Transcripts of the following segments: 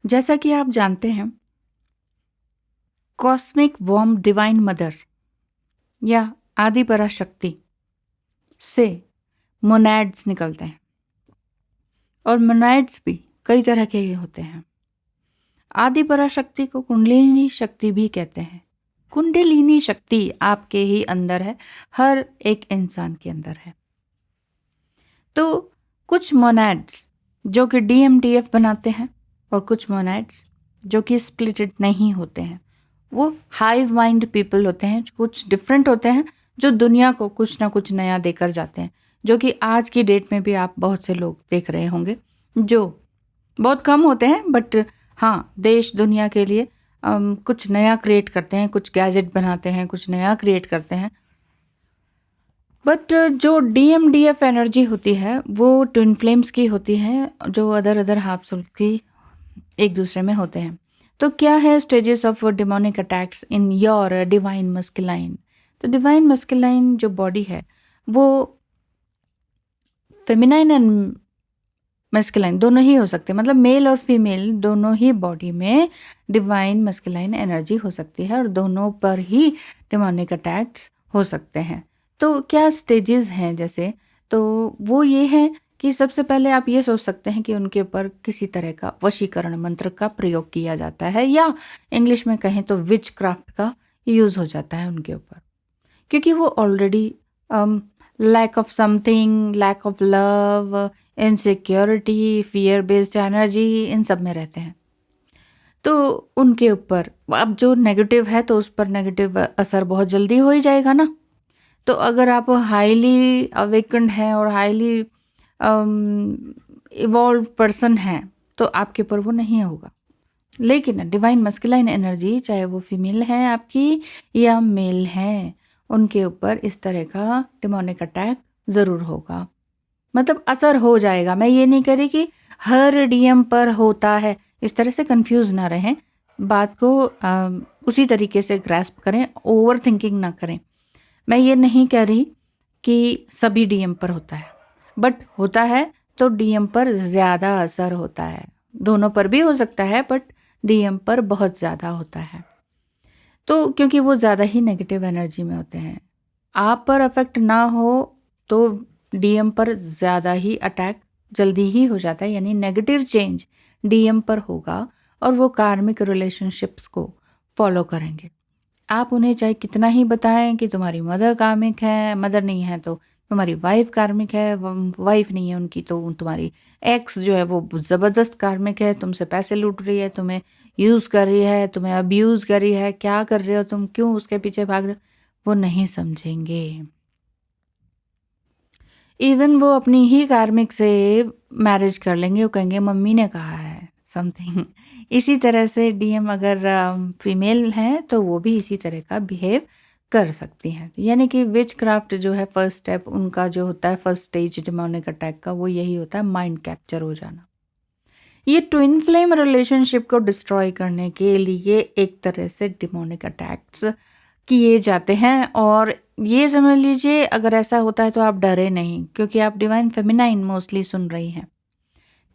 जैसा कि आप जानते हैं, कॉस्मिक वॉर्म डिवाइन मदर या आदि पराशक्ति से मोनैड्स निकलते हैं और मोनैड्स भी कई तरह के होते हैं। आदि पराशक्ति को कुंडलिनी शक्ति भी कहते हैं। कुंडलिनी शक्ति आपके ही अंदर है, हर एक इंसान के अंदर है। तो कुछ मोनैड्स जो कि डीएमटीएफ बनाते हैं और कुछ मोनैड्स जो कि स्प्लिटेड नहीं होते हैं, वो हाइव माइंड पीपल होते हैं, कुछ डिफरेंट होते हैं, जो दुनिया को कुछ ना कुछ नया देकर जाते हैं, जो कि आज की डेट में भी आप बहुत से लोग देख रहे होंगे, जो बहुत कम होते हैं बट हाँ, देश दुनिया के लिए कुछ नया क्रिएट करते हैं, कुछ गैजेट बनाते हैं, कुछ नया क्रिएट करते हैं। बट जो डीएमडीएफ एनर्जी होती है वो ट्विन फ्लेम्स की होती है, जो अदर अदर हाफ सोल की एक दूसरे में होते हैं। तो क्या है stages of demonic attacks in your divine masculine? तो डिवाइन मस्कुलाइन जो बॉडी है वो फेमिनाइन एंड मस्कुलाइन दोनों ही हो सकते हैं, मतलब मेल और फीमेल दोनों ही बॉडी में डिवाइन मस्कुलाइन एनर्जी हो सकती है और दोनों पर ही डिमोनिक अटैक्स हो सकते हैं। तो क्या स्टेजेस हैं जैसे, तो वो ये है कि सबसे पहले आप ये सोच सकते हैं कि उनके ऊपर किसी तरह का वशीकरण मंत्र का प्रयोग किया जाता है, या इंग्लिश में कहें तो विच क्राफ्ट का यूज़ हो जाता है उनके ऊपर, क्योंकि वो already lack of something, lack of love, insecurity, fear based energy, इन सब में रहते हैं। तो उनके ऊपर अब जो नेगेटिव है तो उस पर नेगेटिव असर बहुत जल्दी हो ही जाएगा ना। तो अगर आप हाईली अवेकन्ड हैं और हाईली इवॉल्व पर्सन हैं तो आपके ऊपर वो नहीं होगा। लेकिन डिवाइन मस्कुलाइन एनर्जी, चाहे वो फीमेल है आपकी या मेल है, उनके ऊपर इस तरह का डिमोनिक अटैक ज़रूर होगा, मतलब असर हो जाएगा। मैं ये नहीं कह रही कि हर डीएम पर होता है, इस तरह से कंफ्यूज ना रहें, बात को उसी तरीके से ग्रैस्प करें, ओवर थिंकिंग ना करें। मैं ये नहीं कह रही कि सभी डीएम पर होता है, बट होता है तो डीएम पर ज़्यादा असर होता है। दोनों पर भी हो सकता है बट डीएम पर बहुत ज़्यादा होता है। तो क्योंकि वो ज़्यादा ही नेगेटिव एनर्जी में होते हैं, आप पर अफेक्ट ना हो तो डीएम पर ज़्यादा ही अटैक जल्दी ही हो जाता है, यानी नेगेटिव चेंज डीएम पर होगा और वो कार्मिक रिलेशनशिप्स को फॉलो करेंगे। आप उन्हें चाहे कितना ही बताएं कि तुम्हारी मदर कार्मिक है, मदर नहीं है तो तुम्हारी वाइफ कार्मिक है, वाइफ नहीं है उनकी तो तुम्हारी एक्स जो है वो ज़बरदस्त कार्मिक है, तुमसे पैसे लूट रही है, तुम्हें यूज़ कर रही है, तुम्हें अब्यूज़ कर रही है, क्या कर रहे हो तुम, क्यों उसके पीछे भाग रहे हो, वो नहीं समझेंगे। इवन वो अपनी ही कार्मिक से मैरिज कर लेंगे, वो कहेंगे मम्मी ने कहा है समथिंग। इसी तरह से डीएम अगर फीमेल है तो वो भी इसी तरह का बिहेव कर सकती हैं। यानी कि विच क्राफ्ट जो है फर्स्ट स्टेप उनका जो होता है, फर्स्ट स्टेज डिमोनिक अटैक का, वो यही होता है, माइंड कैप्चर हो जाना। ये ट्विन फ्लेम रिलेशनशिप को डिस्ट्रॉय करने के लिए एक तरह से डिमोनिक अटैक्स किए जाते हैं। और ये समझ लीजिए अगर ऐसा होता है तो आप डरे नहीं, क्योंकि आप डिवाइन फेमिनाइन मोस्टली सुन रही हैं।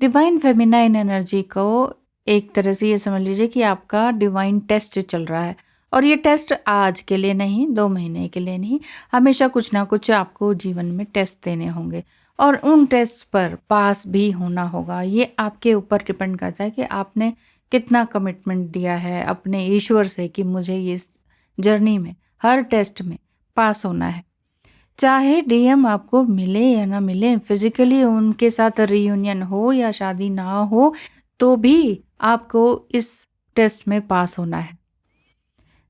डिवाइन फेमिनाइन एनर्जी को एक तरह से ये समझ लीजिए कि आपका डिवाइन टेस्ट चल रहा है, और ये टेस्ट आज के लिए नहीं, 2 महीने के लिए नहीं, हमेशा कुछ ना कुछ आपको जीवन में टेस्ट देने होंगे और उन टेस्ट पर पास भी होना होगा। ये आपके ऊपर डिपेंड करता है कि आपने कितना कमिटमेंट दिया है अपने ईश्वर से कि मुझे इस जर्नी में हर टेस्ट में पास होना है। चाहे डीएम आपको मिले या ना मिले, फिजिकली उनके साथ रियूनियन हो या शादी ना हो, तो भी आपको इस टेस्ट में पास होना है।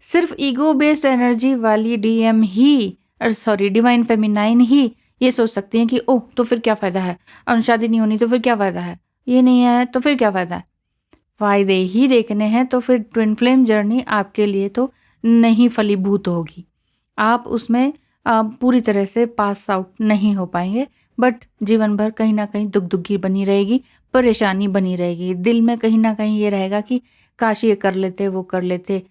सिर्फ ईगो बेस्ड एनर्जी वाली डीएम ही, सॉरी डिवाइन फेमिनाइन ही ये सोच सकती हैं कि ओह तो फिर क्या फ़ायदा है, और शादी नहीं होनी तो फिर क्या फ़ायदा है, ये नहीं है तो फिर क्या फ़ायदा है। फ़ायदे ही देखने हैं तो फिर ट्विन फ्लेम जर्नी आपके लिए तो नहीं फलीभूत होगी। आप उसमें पूरी तरह से पास आउट नहीं हो पाएंगे, बट जीवन भर कहीं ना कहीं दुख दुखी बनी रहेगी, परेशानी बनी रहेगी, दिल में कहीं ना कहीं ये रहेगा कि काश ये कर लेते, वो कर लेते,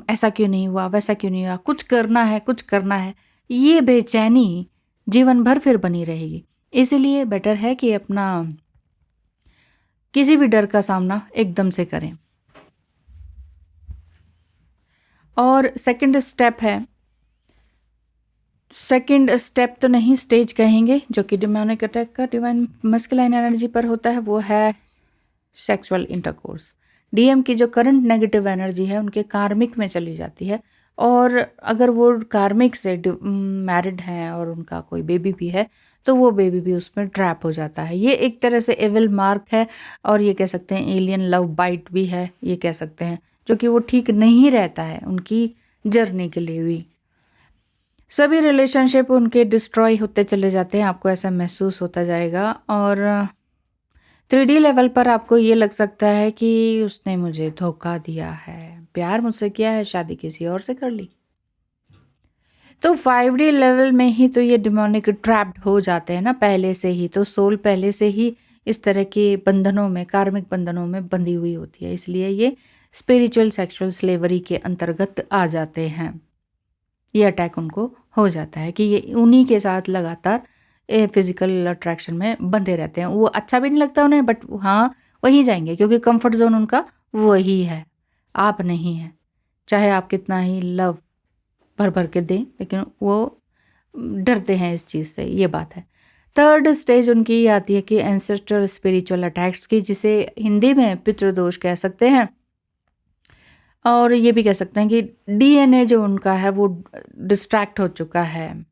ऐसा क्यों नहीं हुआ, वैसा क्यों नहीं हुआ, कुछ करना है, कुछ करना है, ये बेचैनी जीवन भर फिर बनी रहेगी। इसलिए बेटर है कि अपना किसी भी डर का सामना एकदम से करें। और सेकंड स्टेप तो नहीं, स्टेज कहेंगे, जो कि डिमोनिक अटैक का डिवाइन मस्कुलाइन एनर्जी पर होता है, वो है सेक्सुअल इंटरकोर्स। डीएम की जो करंट नेगेटिव एनर्जी है उनके कार्मिक में चली जाती है, और अगर वो कार्मिक से मैरिड हैं और उनका कोई बेबी भी है तो वो बेबी भी उसमें ट्रैप हो जाता है। ये एक तरह से एविल मार्क है, और ये कह सकते हैं एलियन लव बाइट भी है, ये कह सकते हैं, जो कि वो ठीक नहीं रहता है उनकी जर्नी के लिए भी। सभी रिलेशनशिप उनके डिस्ट्रॉय होते चले जाते हैं, आपको ऐसा महसूस होता जाएगा। और 3D लेवल पर आपको ये लग सकता है कि उसने मुझे धोखा दिया है, प्यार मुझसे किया है, शादी किसी और से कर ली। तो 5D लेवल में ही तो ये डिमोनिक ट्रैप्ड हो जाते हैं ना पहले से ही, तो सोल पहले से ही इस तरह के बंधनों में, कार्मिक बंधनों में बंधी हुई होती है, इसलिए ये स्पिरिचुअल सेक्सुअल स्लेवरी के अंतर्गत आ जाते हैं। ये अटैक उनको हो जाता है कि ये उन्हीं के साथ लगातार फिजिकल अट्रैक्शन में बंधे रहते हैं। वो अच्छा भी नहीं लगता उन्हें, बट हाँ वहीं जाएंगे क्योंकि कंफर्ट जोन उनका वही है, आप नहीं है। चाहे आप कितना ही लव भर भर के दें, लेकिन वो डरते हैं इस चीज़ से, ये बात है। थर्ड स्टेज उनकी आती है कि एंसेस्ट्रल स्पिरिचुअल अटैक्स की, जिसे हिंदी में पितृदोष कह सकते हैं, और ये भी कह सकते हैं कि डीएनए जो उनका है वो डिस्ट्रैक्ट हो चुका है।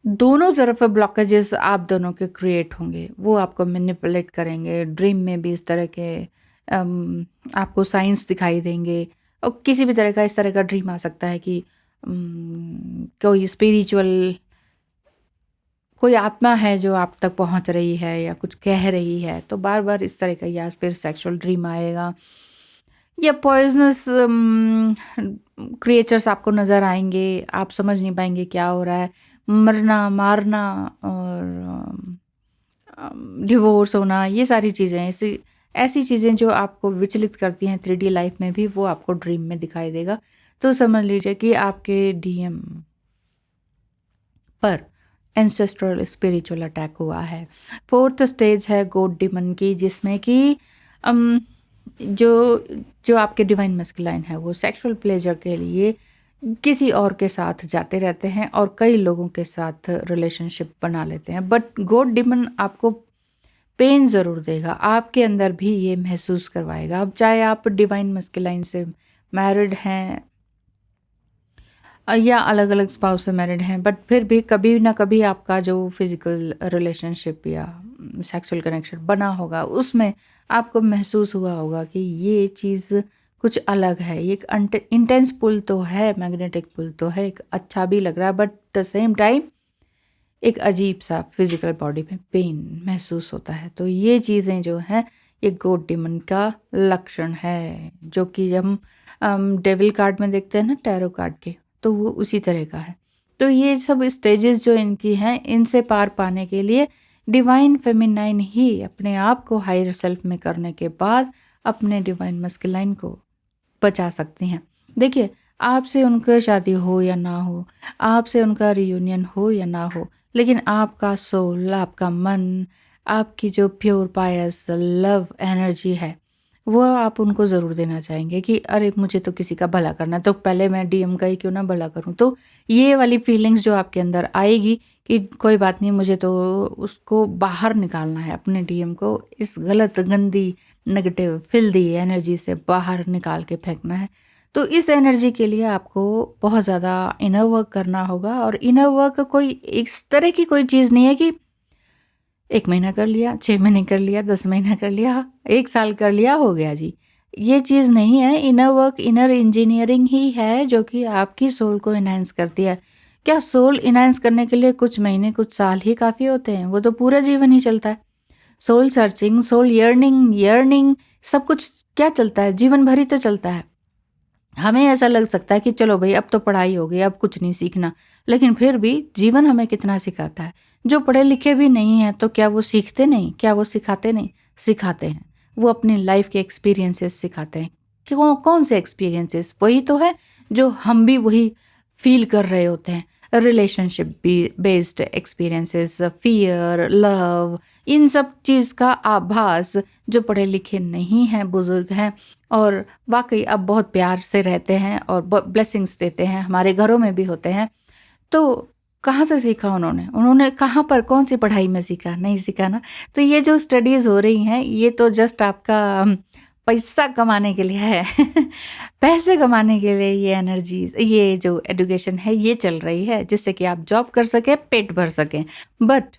दोनों तरफ ब्लॉकेजेस आप दोनों के क्रिएट होंगे, वो आपको मैनिपुलेट करेंगे। ड्रीम में भी इस तरह के आपको साइंस दिखाई देंगे, और किसी भी तरह का इस तरह का ड्रीम आ सकता है कि कोई स्पिरिचुअल, कोई आत्मा है जो आप तक पहुंच रही है या कुछ कह रही है, तो बार बार इस तरह का, या फिर सेक्सुअल ड्रीम आएगा, या पॉइजनस क्रिएचर्स आपको नज़र आएंगे, आप समझ नहीं पाएंगे क्या हो रहा है, मरना मारना और डिवोर्स होना, ये सारी चीज़ें ऐसी चीज़ें जो आपको विचलित करती हैं 3D लाइफ में भी, वो आपको ड्रीम में दिखाई देगा। तो समझ लीजिए कि आपके डीएम पर एंसेस्ट्रल स्पिरिचुअल अटैक हुआ है। फोर्थ स्टेज है गॉड डिमन की, जिसमें कि जो जो आपके डिवाइन मस्कुलाइन है वो सेक्सुअल प्लेजर के लिए किसी और के साथ जाते रहते हैं और कई लोगों के साथ रिलेशनशिप बना लेते हैं, बट गॉड डिमन आपको पेन ज़रूर देगा, आपके अंदर भी ये महसूस करवाएगा। अब चाहे आप डिवाइन मस्कुलाइन से मैरिड हैं या अलग अलग स्पाउस से मैरिड हैं, बट फिर भी कभी ना कभी आपका जो फिजिकल रिलेशनशिप या सेक्सुअल कनेक्शन बना होगा, उसमें आपको महसूस हुआ होगा कि ये चीज़ कुछ अलग है, ये एक इंटेंस पुल तो है, मैग्नेटिक पुल तो है, एक अच्छा भी लग रहा है, बट द सेम टाइम एक अजीब सा फिजिकल बॉडी में पेन महसूस होता है। तो ये चीज़ें जो हैं, ये गॉड डिमन का लक्षण है, जो कि हम डेविल कार्ड में देखते हैं ना, टैरो कार्ड के, तो वो उसी तरह का है। तो ये सब स्टेजेस जो इनकी हैं, इनसे पार पाने के लिए डिवाइन फेमिनाइन ही अपने आप को हायर सेल्फ में करने के बाद अपने डिवाइन मस्कुलाइन को बचा सकती हैं। देखिए, आपसे उनकी शादी हो या ना हो, आपसे उनका रियूनियन हो या ना हो, लेकिन आपका सोल, आपका मन, आपकी जो प्योर पायस लव एनर्जी है, वो आप उनको ज़रूर देना चाहेंगे कि अरे मुझे तो किसी का भला करना है, तो पहले मैं डीएम का ही क्यों ना भला करूं। तो ये वाली फीलिंग्स जो आपके अंदर आएगी कि कोई बात नहीं, मुझे तो उसको बाहर निकालना है, अपने डीएम को इस गलत गंदी नेगेटिव फिल्दी एनर्जी से बाहर निकाल के फेंकना है। तो इस एनर्जी के लिए आपको बहुत ज़्यादा इनर वर्क करना होगा, और इनर वर्क कोई इस तरह की कोई चीज़ नहीं है कि 1 महीना कर लिया, 6 महीने कर लिया, 10 महीना कर लिया, 1 साल कर लिया, हो गया जी। ये चीज़ नहीं है। इनर वर्क, इनर इंजीनियरिंग ही है जो कि आपकी सोल को एनहांस करती है। क्या सोल एनहांस करने के लिए कुछ महीने, कुछ साल ही काफ़ी होते हैं? वो तो पूरा जीवन ही चलता है। सोल सर्चिंग, सोल यर्निंग सब कुछ क्या चलता है? जीवन भर ही तो चलता है। हमें ऐसा लग सकता है कि चलो भई अब तो पढ़ाई हो गई, अब कुछ नहीं सीखना, लेकिन फिर भी जीवन हमें कितना सिखाता है। जो पढ़े लिखे भी नहीं हैं, तो क्या वो सीखते नहीं? क्या वो सिखाते नहीं? सिखाते हैं। वो अपनी लाइफ के एक्सपीरियंसेस सिखाते हैं। कौन से एक्सपीरियंसेस? वही तो है जो हम भी वही फ़ील कर रहे होते हैं। Relationship based experiences, fear, love, इन सब चीज़ का आभास जो पढ़े लिखे नहीं हैं, बुज़ुर्ग हैं और वाक़ई अब बहुत प्यार से रहते हैं और ब ब्लेसिंग्स देते हैं, हमारे घरों में भी होते हैं। तो कहाँ से सीखा उन्होंने? उन्होंने कहाँ पर कौन-सी पढ़ाई में सीखा? नहीं सीखा ना। तो ये जो स्टडीज़ हो रही हैं, ये तो जस्ट आपका पैसा कमाने के लिए है। पैसे कमाने के लिए ये एनर्जीज़, ये जो एजुकेशन है, ये चल रही है, जिससे कि आप जॉब कर सकें, पेट भर सकें। बट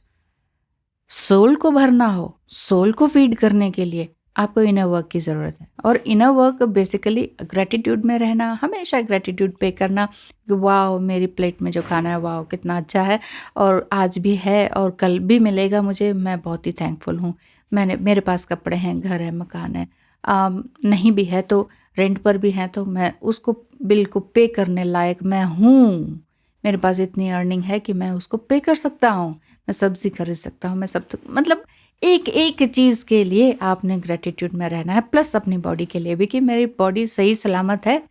सोल को भरना हो, सोल को फ़ीड करने के लिए आपको इनर वर्क की ज़रूरत है और इनर वर्क बेसिकली ग्रैटिट्यूड में रहना, हमेशा ग्रैटिट्यूड पे करना कि वाओ! मेरी प्लेट में जो खाना है, वाओ! कितना अच्छा है और आज भी है और कल भी मिलेगा मुझे, मैं बहुत ही थैंकफुल हूँ। मेरे पास कपड़े हैं, घर है, मकान है। नहीं भी है तो रेंट पर भी है तो मैं उसको बिल को पे करने लायक मैं हूँ। मेरे पास इतनी अर्निंग है कि मैं उसको पे कर सकता हूँ। मैं सब्ज़ी खरीद सकता हूँ, मैं सब तो मतलब एक-एक चीज़ के लिए आपने ग्रैटिट्यूड में रहना है, प्लस अपनी बॉडी के लिए भी कि मेरी बॉडी सही सलामत है,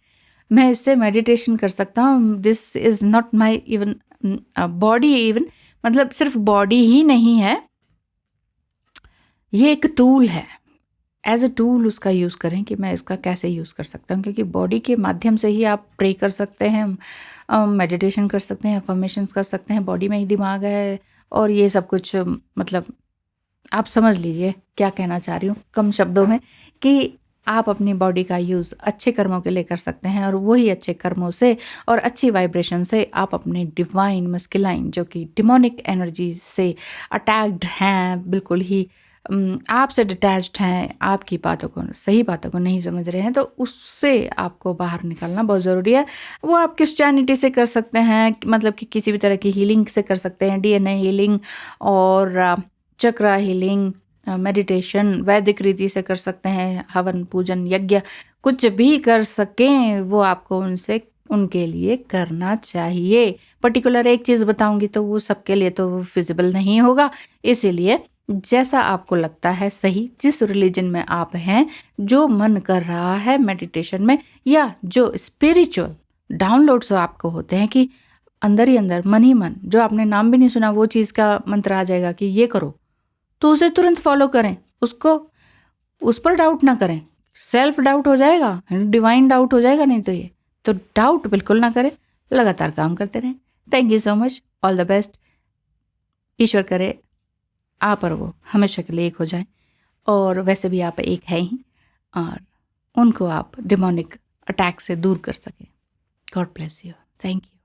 मैं इससे मेडिटेशन कर सकता हूँ। This is not my even body even, मतलब सिर्फ़ बॉडी ही नहीं है, ये एक टूल है। एज़ अ टूल उसका यूज़ करें कि मैं इसका कैसे यूज़ कर सकता हूँ, क्योंकि बॉडी के माध्यम से ही आप प्रे कर सकते हैं, मेडिटेशन कर सकते हैं, अफ़र्मेशंस कर सकते हैं, बॉडी में ही दिमाग है और ये सब कुछ मतलब आप समझ लीजिए क्या कहना चाह रही हूँ कम शब्दों में कि आप अपनी बॉडी का यूज़ अच्छे कर्मों के लिए कर सकते हैं और वही अच्छे कर्मों से और अच्छी वाइब्रेशन से आप अपने डिवाइन मस्कुलाइन जो कि डिमोनिक एनर्जी से अटैक्ड हैं, बिल्कुल ही आपसे डिटैच्ड हैं, आपकी बातों को, सही बातों को नहीं समझ रहे हैं, तो उससे आपको बाहर निकलना बहुत ज़रूरी है। वो आप क्रिश्चियनिटी से कर सकते हैं, मतलब कि किसी भी तरह की हीलिंग से कर सकते हैं, डीएनए हीलिंग और चक्रा हीलिंग, मेडिटेशन वैदिक रीति से कर सकते हैं, हवन, पूजन, यज्ञ कुछ भी कर सकें, वो आपको उनके लिए करना चाहिए। पर्टिकुलर एक चीज़ बताऊँगी तो वो सबके लिए तो फिज़िबल नहीं होगा, इसीलिए जैसा आपको लगता है सही, जिस रिलीजन में आप हैं, जो मन कर रहा है मेडिटेशन में या जो स्पिरिचुअल डाउनलोड्स आपको होते हैं कि अंदर ही अंदर, मन ही मन, जो आपने नाम भी नहीं सुना वो चीज़ का मंत्र आ जाएगा कि ये करो, तो उसे तुरंत फॉलो करें। उसको उस पर डाउट ना करें। सेल्फ डाउट हो जाएगा, डिवाइन डाउट हो जाएगा नहीं तो ये। तो डाउट बिल्कुल ना करें, लगातार काम करते रहें। Thank you so much, all the best. ईश्वर करे आप और वो हमेशा के लिए एक हो जाएँ और वैसे भी आप एक हैं ही और उनको आप डिमोनिक अटैक से दूर कर सकें। God bless you. Thank you.